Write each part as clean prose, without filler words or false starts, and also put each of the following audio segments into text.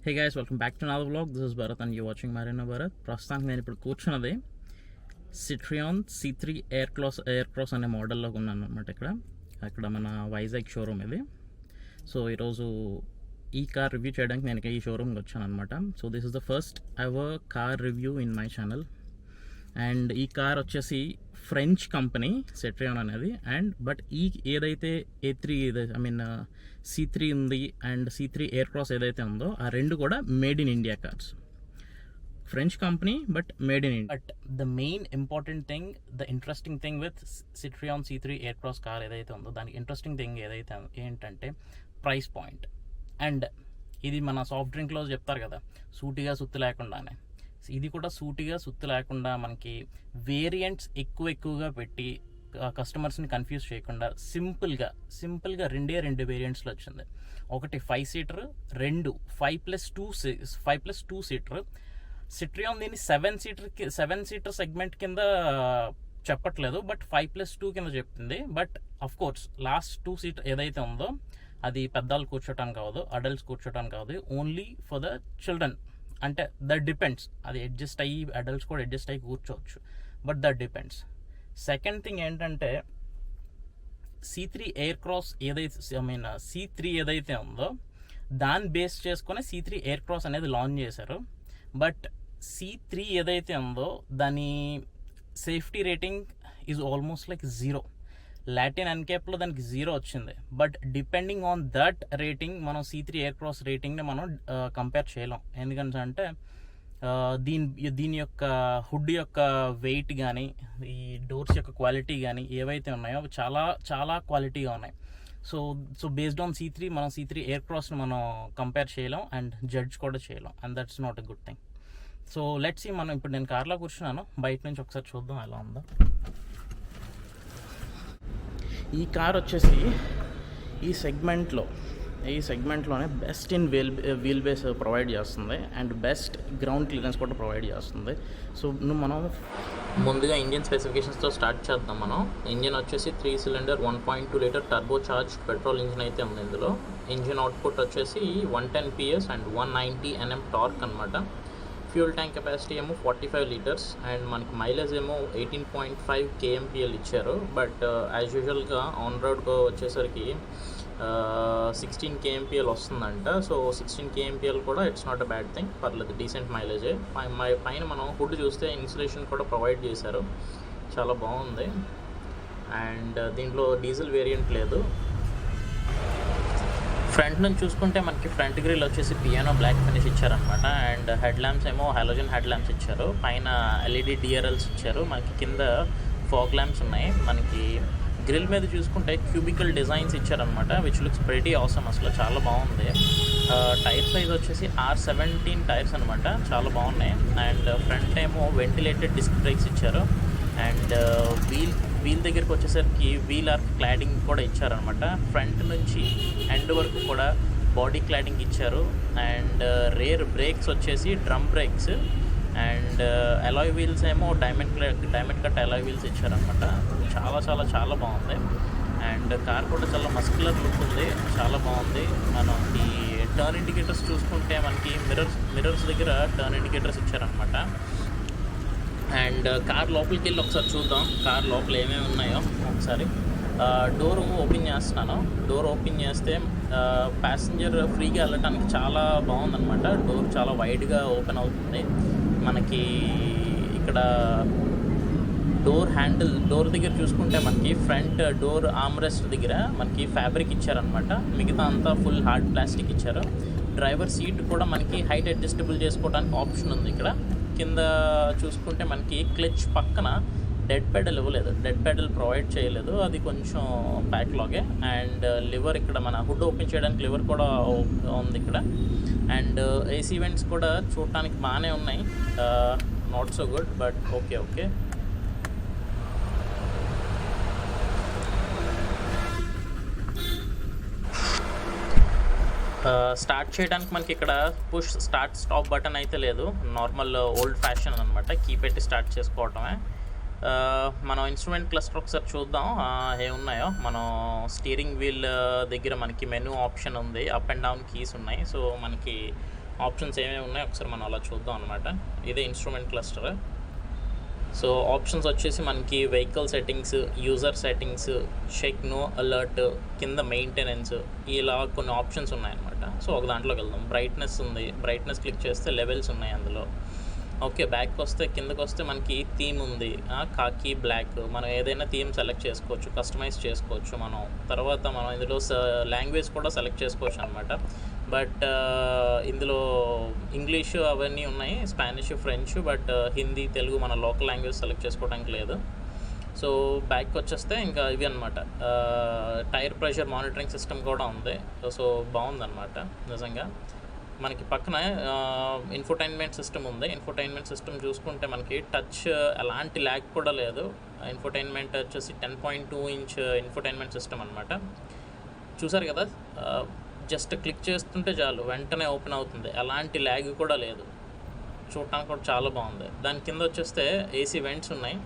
Hey guys, welcome back to another vlog. This is Bharat and you're watching Marina Bharat. ప్రస్తుతానికి నేను ఇప్పుడు కూర్చున్నది Citroen C3 aircross అనే మోడల్లో ఉన్నాను అనమాట. ఇక్కడ మన వైజాగ్ షోరూమ్ ఇది. సో ఈరోజు ఈ కార్ రివ్యూ చేయడానికి నేను ఈ షోరూమ్కి వచ్చాను అనమాట. So this is the first ever car review in my channel. And ఈ కార్ వచ్చేసి ఫ్రెంచ్ కంపెనీ సెట్రియాన్ అనేది. బట్ ఏదైతే A3 C3 ఉంది అండ్ C3 ఎయిర్క్రాస్ ఏదైతే ఉందో ఆ రెండు కూడా made in India cars. French company but made in India. But the main important thing, the interesting thing with Citroen C3 Aircross car ఏదైతే ఉందో దానికి ఇంట్రెస్టింగ్ థింగ్ ఏంటంటే ప్రైస్ పాయింట్. అండ్ ఇది మన సాఫ్ట్ డ్రింక్లో చెప్తారు కదా, సూటిగా సుత్తు లేకుండానే, ఇది కూడా సూటిగా సుత్తు లేకుండా మనకి వేరియంట్స్ ఎక్కువగా పెట్టి కస్టమర్స్ని కన్ఫ్యూజ్ చేయకుండా సింపుల్గా రెండు వేరియంట్స్లో వచ్చింది. ఒకటి 5 సీటర్, రెండు 5+2 సీటర్. సిట్రియాన్ దీన్ని 7 సీటర్ సెగ్మెంట్ కింద చెప్పట్లేదు, బట్ 5+2 కింద చెప్తుంది. But of course last 2 seater ఏదైతే ఉందో అది పెద్దవాళ్ళు కూర్చోటానికి కాదు, అడల్ట్స్ కూర్చోటానికి కాదు, ఓన్లీ ఫర్ ద చిల్డ్రన్. అంటే దట్ డిపెండ్స్, అది అడ్జస్ట్ అయ్యి అడల్ట్స్ కూడా అడ్జస్ట్ అయ్యి కూర్చోవచ్చు, but that depends. Second thing ఏంటంటే C3 ఎయిర్క్రాస్ C3 ఏదైతే ఉందో దాన్ని బేస్ చేసుకుని C3 ఎయిర్క్రాస్ అనేది లాంచ్ చేశారు. బట్ C3 ఏదైతే ఉందో దాని safety rating is almost like 0. లాటిన్ ఎన్కేప్లో దానికి 0 వచ్చింది. But depending on that rating మనం C3 ఎయిర్క్రాస్ రేటింగ్ని మనం కంపేర్ చేయలేం. ఎందుకంటే దీని యొక్క హుడ్ యొక్క వెయిట్ కానీ, ఈ డోర్స్ యొక్క క్వాలిటీ కానీ ఏవైతే ఉన్నాయో అవి చాలా క్వాలిటీగా ఉన్నాయి. సో బేస్డ్ ఆన్ C3 ఎయిర్క్రాస్ని మనం కంపేర్ చేయలేం అండ్ జడ్జ్ కూడా చేయలేం, and that's not a good thing. So let's see. మనం ఇప్పుడు నేను కార్లో కూర్చున్నాను, బయట నుంచి ఒకసారి చూద్దాం ఎలా ఉందో. ఈ కార్ వచ్చేసి ఈ సెగ్మెంట్లోనే best in wheel base provide చేస్తుంది అండ్ బెస్ట్ గ్రౌండ్ క్లియరెన్స్ కూడా ప్రొవైడ్ చేస్తుంది. సో మనం ముందుగా ఇంజిన్ స్పెసిఫికేషన్స్తో స్టార్ట్ చేద్దాం. మనం ఇంజిన్ వచ్చేసి 3 cylinder 1.2 litre turbo charge petrol engine అయితే ఉంది. ఇందులో ఇంజిన్ అవుట్పుట్ వచ్చేసి 110 PS అండ్ 190 Nm టార్క్ అనమాట. ఫ్యూల్ ట్యాంక్ కెపాసిటీ ఏమో 45 లీటర్స్ అండ్ మనకి మైలేజ్ ఏమో 18.5 kmpl ఇచ్చారు. బట్ యాజ్ యూజువల్గా ఆన్ రోడ్గా వచ్చేసరికి 16 kmpl వస్తుందంట. సో 16 kmpl కూడా it's not a bad thing, పర్లేదు, డీసెంట్ మైలేజే. పైన మనం హుడ్ చూస్తే ఇన్సులేషన్ కూడా ప్రొవైడ్ చేశారు, చాలా బాగుంది. అండ్ దీంట్లో డీజిల్ వేరియంట్ లేదు. ఫ్రంట్ నుంచి చూసుకుంటే మనకి ఫ్రంట్ గ్రిల్ వచ్చేసి పియానో బ్లాక్ ఫినిష్ ఇచ్చారనమాట. అండ్ హెడ్ ల్యాంప్స్ ఏమో హాలోజన్ హెడ్ ల్యాంప్స్ ఇచ్చారు, పైన LED DRLs ఇచ్చారు, మనకి కింద ఫాగ్ ల్యాంప్స్ ఉన్నాయి. మనకి గ్రిల్ మీద చూసుకుంటే క్యూబికల్ డిజైన్స్ ఇచ్చారనమాట, విచ్ లుక్స్ ప్రెటీ ఆసమ్, అసలు చాలా బాగుంది. టైర్ సైజ్ వచ్చేసి R17 టైర్స్ అనమాట, చాలా బాగున్నాయి. అండ్ ఫ్రంట్ ఏమో వెంటిలేటెడ్ డిస్క్ బ్రేక్స్ ఇచ్చారు. అండ్ వీల్ దగ్గరికి వచ్చేసరికి వీల్ ఆర్క్ క్లాడింగ్ కూడా ఇచ్చారనమాట. ఫ్రంట్ నుంచి ఎండ్ వరకు కూడా బాడీ క్లాడింగ్ ఇచ్చారు. అండ్ రేర్ బ్రేక్స్ వచ్చేసి drum breaks. And alloy wheels ఏమో డైమండ్ కట్ అలాయ్ వీల్స్ ఇచ్చారనమాట. చాలా బాగుంది. అండ్ కార్ కూడా చాలా మస్కులర్ లుక్ ఉంది, చాలా బాగుంది. మనం ఈ టర్న్ ఇండికేటర్స్ చూసుకుంటే మనకి మిర్రర్స్ దగ్గర టర్న్ ఇండికేటర్స్ ఇచ్చారనమాట. అండ్ కార్ లోపలికి వెళ్ళి ఒకసారి చూద్దాం, కార్ లోపల ఏమేమి ఉన్నాయో ఒకసారి. డోర్ ఓపెన్ చేస్తున్నాను. డోర్ ఓపెన్ చేస్తే ప్యాసింజర్ ఫ్రీగా వెళ్ళటానికి చాలా బాగుందన్నమాట. డోర్ చాలా వైడ్గా ఓపెన్ అవుతుంది. మనకి ఇక్కడ డోర్ దగ్గర చూసుకుంటే మనకి ఫ్రంట్ డోర్ ఆర్మ్రెస్ట్ దగ్గర మనకి ఫ్యాబ్రిక్ ఇచ్చారనమాట, మిగతా అంతా ఫుల్ హార్డ్ ప్లాస్టిక్ ఇచ్చారు. డ్రైవర్ సీట్ కూడా మనకి హైట్ అడ్జస్టబుల్ చేసుకోవడానికి ఆప్షన్ ఉంది. ఇక్కడ కింద చూసుకుంటే మనకి క్లచ్ పక్కన డెడ్ పెడల్ ఇవ్వలేదు, డెడ్ పెడల్ ప్రొవైడ్ చేయలేదు, అది కొంచెం బ్యాక్లాగే. అండ్ లివర్ ఇక్కడ మన హుడ్ ఓపెన్ చేయడానికి లివర్ కూడా ఉంది ఇక్కడ. అండ్ AC వెంట్స్ కూడా చూడటానికి బాగానే ఉన్నాయి, not so good, but okay. Start చేయడానికి మనకి ఇక్కడ పుష్ స్టార్ట్ స్టాప్ బటన్ అయితే లేదు, నార్మల్ ఓల్డ్ ఫ్యాషన్ అనమాట, కీ పెట్టి స్టార్ట్ చేసుకోవటమే. మనం ఇన్స్ట్రుమెంట్ క్లస్టర్ ఒకసారి చూద్దాం ఏమున్నాయో. మనం స్టీరింగ్ వీల్ దగ్గర మనకి మెనూ ఆప్షన్ ఉంది, అప్ అండ్ డౌన్ కీస్ ఉన్నాయి. సో మనకి ఆప్షన్స్ ఏమేమి ఉన్నాయో ఒకసారి మనం అలా చూద్దాం అనమాట. ఇదే ఇన్స్ట్రుమెంట్ క్లస్టర్. సో ఆప్షన్స్ వచ్చేసి మనకి vehicle settings, user settings, check no alert, కింద మెయింటెనెన్స్, ఇలా కొన్ని ఆప్షన్స్ ఉన్నాయన్నమాట. సో ఒక దాంట్లోకి వెళ్దాం. బ్రైట్నెస్ ఉంది, బ్రైట్నెస్ క్లిక్ చేస్తే లెవెల్స్ ఉన్నాయి అందులో. ఓకే, బ్యాక్ వస్తే కిందకి వస్తే మనకి థీమ్ ఉంది, కాకి బ్లాక్. మనం ఏదైనా థీమ్ సెలెక్ట్ చేసుకోవచ్చు, కస్టమైజ్ చేసుకోవచ్చు మనం. తర్వాత మనం ఇందులో లాంగ్వేజ్ కూడా సెలెక్ట్ చేసుకోవచ్చు అనమాట. బట్ ఇందులో ఇంగ్లీషు అవన్నీ ఉన్నాయి, Spanish, French. But Hindi, Telugu మన లోకల్ లాంగ్వేజ్ సెలెక్ట్ చేసుకోవడానికి లేదు. సో బ్యాక్ వచ్చేస్తే ఇంకా ఇవి అనమాట. టైర్ ప్రెషర్ మానిటరింగ్ సిస్టమ్ కూడా ఉంది. సో బాగుందన్నమాట నిజంగా. మనకి పక్కన ఇన్ఫోటైన్మెంట్ సిస్టమ్ ఉంది. ఇన్ఫోటైన్మెంట్ సిస్టమ్ చూసుకుంటే మనకి టచ్ ఎలాంటి ల్యాగ్ కూడా లేదు. ఇన్ఫోటైన్మెంట్ వచ్చేసి 10.2 ఇంచ్ ఇన్ఫోటైన్మెంట్ సిస్టమ్ అనమాట. చూసారు కదా, జస్ట్ క్లిక్ చేస్తుంటే చాలు వెంటనే ఓపెన్ అవుతుంది, ఎలాంటి ల్యాగ్ కూడా లేదు. చూడటానికి కూడా చాలా బాగుంది. దాని కింద వచ్చేస్తే ఏసీ వెంట్స్ ఉన్నాయి,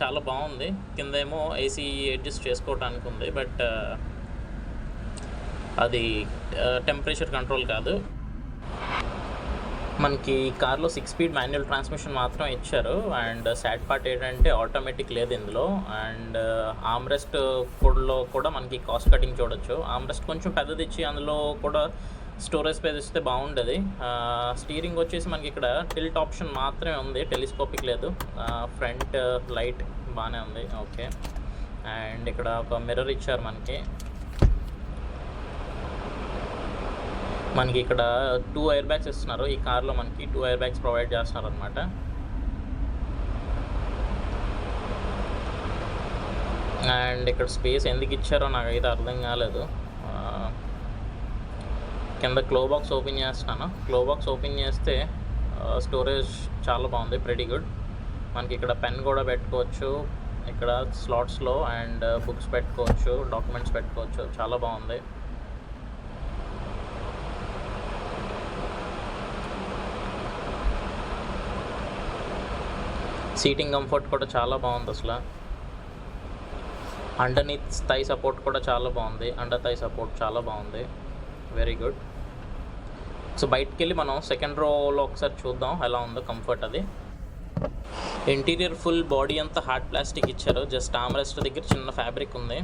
చాలా బాగుంది. కింద ఏమో ఏసీ అడ్జస్ట్ చేసుకోవడానికి ఉంది, బట్ అది టెంపరేచర్ కంట్రోల్ కాదు. మనకి కార్లో 6 స్పీడ్ మాన్యువల్ ట్రాన్స్మిషన్ మాత్రం ఇచ్చారు. అండ్ సాడ్ పార్ట్ ఏంటంటే ఆటోమేటిక్ లేదు ఇందులో. అండ్ ఆమ్రెస్ట్ కూడా మనకి కాస్ట్ కటింగ్ చూడొచ్చు. ఆమ్రెస్ట్ కొంచెం పెద్దది ఇచ్చి అందులో కూడా స్టోరేజ్ స్పేస్ ఇస్తే బాగుండేది. స్టీరింగ్ వచ్చేసి మనకి ఇక్కడ టిల్ట్ ఆప్షన్ మాత్రమే ఉంది, టెలిస్కోపిక్ లేదు. ఫ్రంట్ లైట్ బాగానే ఉంది, ఓకే. అండ్ ఇక్కడ ఒక మిర్రర్ ఇచ్చారు మనకి ఇక్కడ 2 ఎయిర్ బ్యాగ్స్ ఇస్తున్నారు. ఈ కార్లో మనకి 2 ఎయిర్ బ్యాగ్స్ ప్రొవైడ్ చేస్తున్నారు అనమాట. అండ్ ఇక్కడ స్పేస్ ఎందుకు ఇచ్చారో నాకైతే అర్థం కాలేదు. కింద క్లో బాక్స్ ఓపెన్ చేస్తున్నాను. క్లో బాక్స్ ఓపెన్ చేస్తే స్టోరేజ్ చాలా బాగుంది, ప్రెటీ గుడ్. మనకి ఇక్కడ పెన్ కూడా పెట్టుకోవచ్చు, ఇక్కడ స్లాట్స్లో. అండ్ బుక్స్ పెట్టుకోవచ్చు, డాక్యుమెంట్స్ పెట్టుకోవచ్చు, చాలా బాగుంది. సీటింగ్ కంఫర్ట్ కూడా చాలా బాగుంది అసలు. అండర్నీత్ థై సపోర్ట్ కూడా చాలా బాగుంది, అండర్ థై సపోర్ట్ చాలా బాగుంది, వెరీ గుడ్. సో బయటికి వెళ్ళి మనం సెకండ్ రోలో ఒకసారి చూద్దాం ఎలా ఉందో కంఫర్ట్ అది. ఇంటీరియర్ ఫుల్ బాడీ అంతా హార్డ్ ప్లాస్టిక్ ఇచ్చారు, జస్ట్ ఆమ్రెస్ట్ దగ్గర చిన్న ఫ్యాబ్రిక్ ఉంది.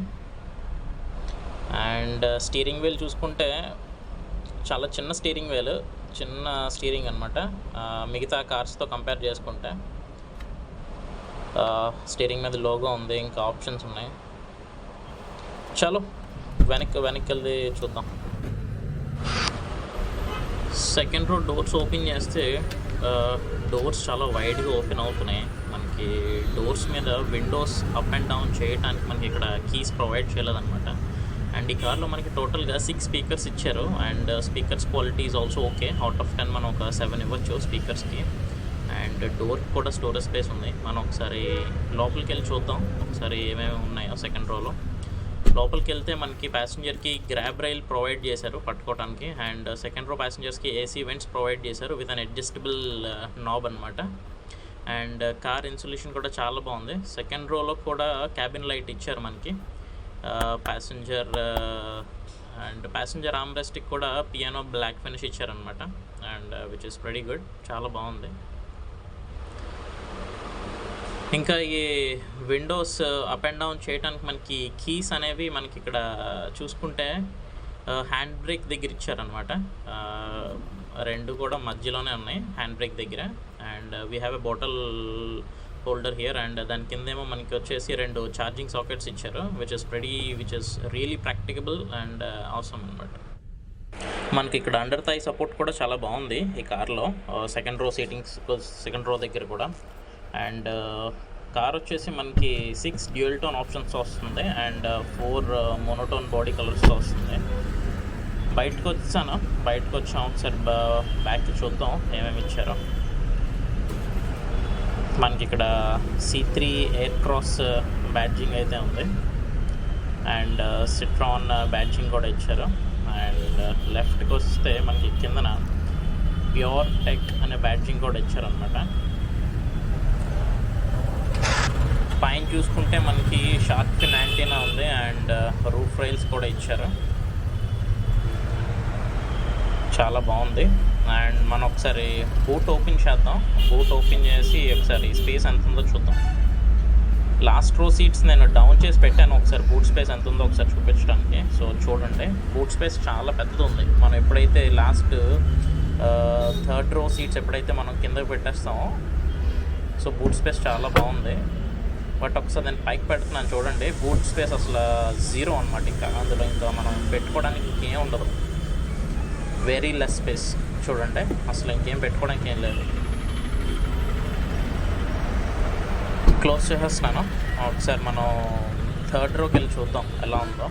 అండ్ స్టీరింగ్ వీల్ చూసుకుంటే చాలా చిన్న స్టీరింగ్ అనమాట మిగతా కార్స్తో కంపేర్ చేసుకుంటే. స్టీరింగ్ మీద లోగో ఉంది, ఇంకా ఆప్షన్స్ ఉన్నాయి. చలో వెనక్కి వెళ్ళి చూద్దాం. సెకండ్ రో డోర్స్ ఓపెన్ చేస్తే డోర్స్ చాలా వైడ్గా ఓపెన్ అవుతున్నాయి. మనకి డోర్స్ మీద విండోస్ అప్ అండ్ డౌన్ చేయడానికి మనకి ఇక్కడ కీస్ ప్రొవైడ్ చేయలేదన్నమాట. అండ్ ఈ కార్లో మనకి టోటల్గా 6 స్పీకర్స్ ఇచ్చారు. And speakers quality is also okay. Out of 10 మనం ఒక 7 ఇవ్వచ్చు స్పీకర్స్కి. అండ్ డోర్ కూడా స్టోరేజ్ స్పేస్ ఉంది. మనం ఒకసారి లోపలికి వెళ్ళి చూద్దాం ఒకసారి ఏమేమి ఉన్నాయో. సెకండ్ రోలో లోపలికి వెళ్తే మనకి ప్యాసింజర్కి గ్రాబ్ రైల్ ప్రొవైడ్ చేశారు పట్టుకోవడానికి. అండ్ సెకండ్ రో ప్యాసింజర్స్కి ఏసీ వెంట్స్ ప్రొవైడ్ చేశారు విత్ అన్ అడ్జస్టబుల్ నాబ్ అనమాట. అండ్ కార్ ఇన్సులేషన్ కూడా చాలా బాగుంది. సెకండ్ రోలో కూడా క్యాబిన్ లైట్ ఇచ్చారు మనకి. ప్యాసింజర్ ఆర్మ్రెస్ట్కి కూడా పియానో బ్లాక్ ఫినిష్ ఇచ్చారనమాట. And which is very good, చాలా బాగుంది. ఇంకా ఈ విండోస్ అప్ అండ్ డౌన్ చేయడానికి మనకి కీస్ అనేవి మనకి ఇక్కడ చూసుకుంటే హ్యాండ్ బ్రేక్ దగ్గర ఇచ్చారనమాట. 2 కూడా మధ్యలోనే ఉన్నాయి హ్యాండ్ బ్రేక్ దగ్గర. And we have a bottle holder here. And దాని కిందేమో మనకి వచ్చేసి 2 ఛార్జింగ్ సాకెట్స్ ఇచ్చారు which is really practicable and అవసరం అనమాట. మనకి ఇక్కడ అండర్ థై సపోర్ట్ కూడా చాలా బాగుంది ఈ కార్లో. సెకండ్ రో దగ్గర కూడా. అండ్ కార్ వచ్చేసి మనకి 6 డ్యూయల్ టోన్ ఆప్షన్స్ వస్తుంది. అండ్ 4 మోనోటోన్ బాడీ కలర్స్తో వస్తుంది. బయటకు వచ్చాం ఒకసారి బ్యాక్ చూద్దాం ఏమేమి ఇచ్చారో. మనకి ఇక్కడ C3 aircross బ్యాడ్జింగ్ అయితే ఉంది. అండ్ సిట్రాన్ బ్యాడ్జింగ్ కూడా ఇచ్చారు. అండ్ లెఫ్ట్కి వస్తే మనకి కిందన ప్యూర్ టెక్ అనే బ్యాడ్జింగ్ కూడా ఇచ్చారనమాట. పైన చూసుకుంటే మనకి షార్క్ ఫిన్ యాంటీనా ఉంది. అండ్ రూఫ్ రైల్స్ కూడా ఇచ్చారు, చాలా బాగుంది. అండ్ మనం ఒకసారి బూట్ ఓపెన్ చేద్దాం. బూట్ ఓపెన్ చేసి ఒకసారి స్పేస్ ఎంత ఉందో చూద్దాం. లాస్ట్ రో సీట్స్ నేను డౌన్ చేసి పెట్టాను ఒకసారి బూట్ స్పేస్ ఎంత ఉందో ఒకసారి చూపించడానికి. సో చూడండి, బూట్ స్పేస్ చాలా పెద్దది ఉంది. మనం ఎప్పుడైతే లాస్ట్ థర్డ్ రో సీట్స్ ఎప్పుడైతే మనం కిందకి పెట్టేస్తామో సో బూట్ స్పేస్ చాలా బాగుంది. బట్ ఒకసారి నేను పైకి పెడుతున్నాను చూడండి, బూట్ స్పేస్ అసలు జీరో అనమాట. ఇంకా అందులో ఇంకా మనం పెట్టుకోవడానికి ఇంకేం ఉండదు, వెరీ లెస్ స్పేస్. చూడండి, అసలు ఇంకేం పెట్టుకోవడానికి ఏం లేదు. క్లోజ్ చేసేస్తున్నాను. ఒకసారి మనం థర్డ్ రోకి వెళ్ళి చూద్దాం ఎలా ఉందో.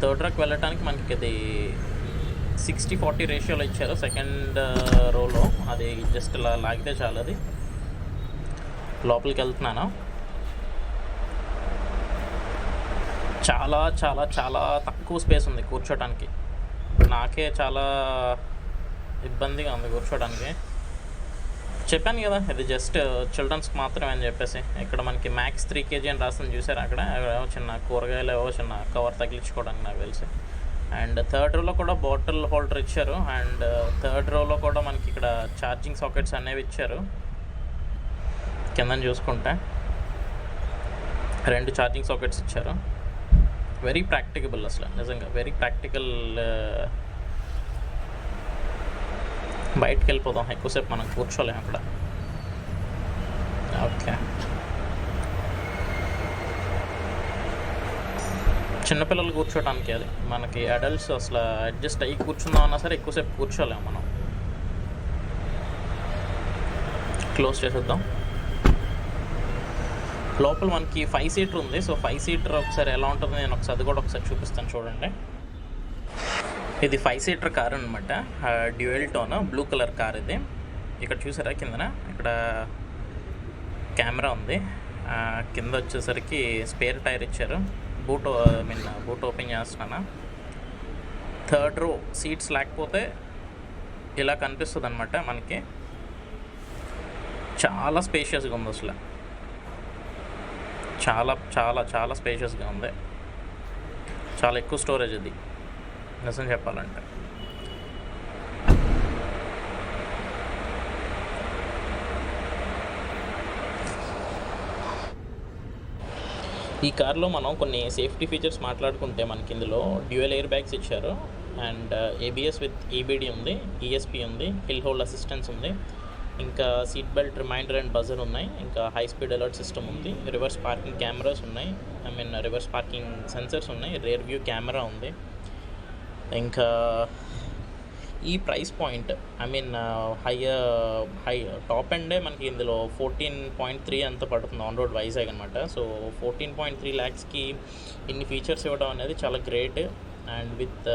థర్డ్ రోకి వెళ్ళటానికి మనకి ఇది 60-40 రేషియోలో ఇచ్చారు సెకండ్ రోలో. అది జస్ట్ ఇలా లాగితే చాలు. అది లోపలికి వెళ్తున్నాను. చాలా చాలా చాలా తక్కువ స్పేస్ ఉంది కూర్చోడానికి. నాకే చాలా ఇబ్బందిగా ఉంది కూర్చోడానికి. చెప్పాను కదా, ఇది జస్ట్ చిల్డ్రన్స్కి మాత్రమే అని చెప్పేసి. ఇక్కడ మనకి మ్యాక్స్ 3 kg అని రాస్తుంది చూసారు. అక్కడ చిన్న కూరగాయలు ఏవో చిన్న కవర్ తగిలించుకోవడానికి నాకు తెలిసి. అండ్ థర్డ్ రోలో కూడా బాటిల్ హోల్డర్ ఇచ్చారు. అండ్ థర్డ్ రోలో కూడా మనకి ఇక్కడ ఛార్జింగ్ సాకెట్స్ అనేవి ఇచ్చారు. కిందని చూసుకుంటే 2 ఛార్జింగ్ సాకెట్స్ ఇచ్చారు. వెరీ ప్రాక్టికబుల్, అసలు నిజంగా వెరీ ప్రాక్టికల్. బయటికి వెళ్ళిపోదాం, ఎక్కువసేపు మనం కూర్చోలేము అక్కడ. ఓకే, చిన్నపిల్లలు కూర్చోటానికి అది. మనకి అడల్ట్స్ అసలు అడ్జస్ట్ అయ్యి కూర్చుందాం అన్నా సరే ఎక్కువసేపు కూర్చోలేము మనం. క్లోజ్ చేసేద్దాం. లోపల మనకి 5 సీటర్ ఉంది. సో 5 సీటర్ ఒకసారి ఎలా ఉంటుందో నేను ఒకసారి అది కూడా ఒకసారి చూపిస్తాను చూడండి. ఇది 5 సీటర్ కార్ అనమాట, dual tone blue colour car ఇది. ఇక్కడ చూసారా కిందన ఇక్కడ కెమెరా ఉంది. కింద వచ్చేసరికి స్పేర్ టైర్ ఇచ్చారు. బూట్ ఓపెన్ చేస్తున్నాను. థర్డ్ రో సీట్స్ లేకపోతే ఇలా కనిపిస్తుంది అనమాట మనకి. చాలా స్పేషియస్గా ఉంది అసలు, చాలా చాలా చాలా స్పేషియస్గా ఉంది. చాలా ఎక్కువ స్టోరేజ్ ఇది నిజం చెప్పాలంటే. ఈ కార్లో మనం కొన్ని సేఫ్టీ ఫీచర్స్ మాట్లాడుకుంటే మనకి ఇందులో డ్యూయల్ ఎయిర్ బ్యాగ్స్ ఇచ్చారు. అండ్ ఏబిఎస్ విత్ ఈబిడి ఉంది, ఈఎస్పి ఉంది, హిల్ హోల్డ్ అసిస్టెన్స్ ఉంది, ఇంకా seat belt reminder and buzzer ఉన్నాయి, ఇంకా హై స్పీడ్ అలర్ట్ సిస్టమ్ ఉంది, రివర్స్ పార్కింగ్ కెమెరాస్ ఉన్నాయి, రివర్స్ పార్కింగ్ సెన్సర్స్ ఉన్నాయి, రేర్ వ్యూ కెమెరా ఉంది. ఇంకా ఈ ప్రైస్ పాయింట్ హై టాప్ ఎండే మనకి ఇందులో 14.3 అంత పడుతుంది ఆన్ రోడ్ వైజాగ్ అనమాట. సో 14.3 lakhsకి ఇన్ని ఫీచర్స్ ఇవ్వడం అనేది చాలా గ్రేట్. అండ్ విత్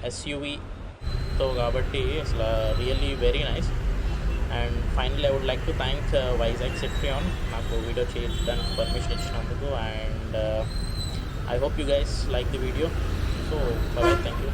ఎస్యూవీతో కాబట్టి అసలు really very nice. And finally I would like to thank Vizag Citroen నాకు వీడియో చేయడానికి పర్మిషన్ ఇచ్చినందుకు. And I hope you guys like the video. So bye, thank you.